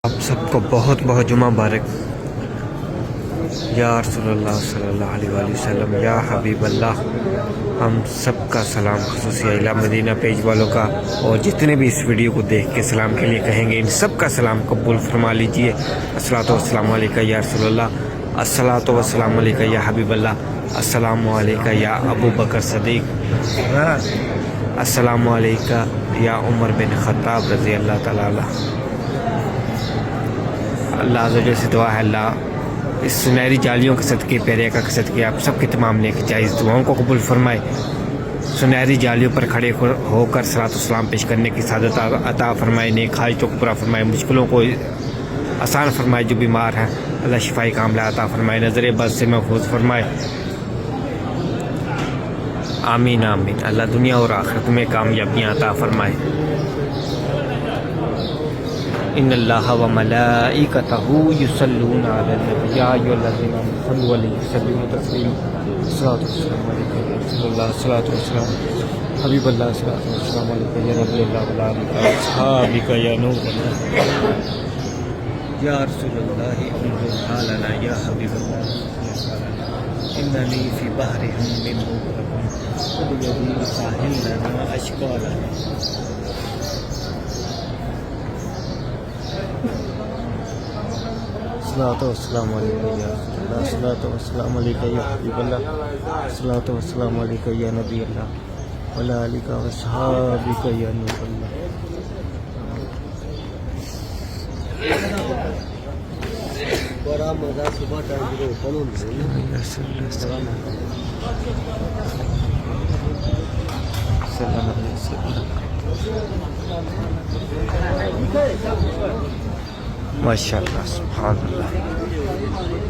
آپ سب کو بہت بہت جمعہ مبارک۔ یا رسول اللہ صلی اللہ علیہ وآلہ وسلم، یا حبیب اللہ، ہم سب کا سلام خصوصی اہل مدینہ پیج والوں کا، اور جتنے بھی اس ویڈیو کو دیکھ کے سلام کے لیے کہیں گے ان سب کا سلام قبول فرما لیجئے۔ الصلاۃ والسلام علیکہ یا رسول اللہ، الصلاۃ والسلام علیکہ یا حبیب اللہ، السلام علیکہ یا ابو بکر صدیق، السلام علیکہ یا عمر بن خطاب رضی اللہ تعالیٰ عنہ۔ اللہ عز و جل سے دعا ہے اللہ اس سنہری جالیوں کے صدقے، پیرے کا صدقے آپ سب کے تمام نیک جائز دعاؤں کو قبول فرمائے۔ سنہری جالیوں پر کھڑے ہو کر صلاۃ والسلام پیش کرنے کی سعادت عطا فرمائے، نیک حاجتوں کو پورا فرمائے، مشکلوں کو آسان فرمائے، جو بیمار ہیں اللہ شفائی کاملہ عطا فرمائے، نظر بد سے محفوظ فرمائے، آمین آمین۔ اللہ دنیا اور آخرت میں کامیابیاں عطا فرمائے۔ ان اللہ و ملائکتہ یصلون علی النبی یا ایھا الذین آمنوا صلوا علیہ وسلموا تسلیما۔ الصلاۃ والسلام علیکہ یا رسول اللہ، الصلاۃ والسلام حبیب اللہ، الصلاۃ والسلام علیکہ یا نبی اللہ وعلی آلہ واصحابہ یا نور اللہ، یا رسول اللہ انظر حالنا یا حبیب اللہ اننی فی بحر من مغرق خذ یدی ساحل لنا اشکا لنا۔ الصلاۃ والسلام علیکہ یا رسول اللہ، الصلاۃ والسلام علیکہ یا حبیب اللہ، الصلاۃ والسلام علیکہ یا نبی اللہ وعلی آلہ واصحابہ یا نور اللہ۔ بڑا مزہ صبح ٹائم جو اوپن ہوتا ہے، ماشاء اللہ، سبحان اللہ۔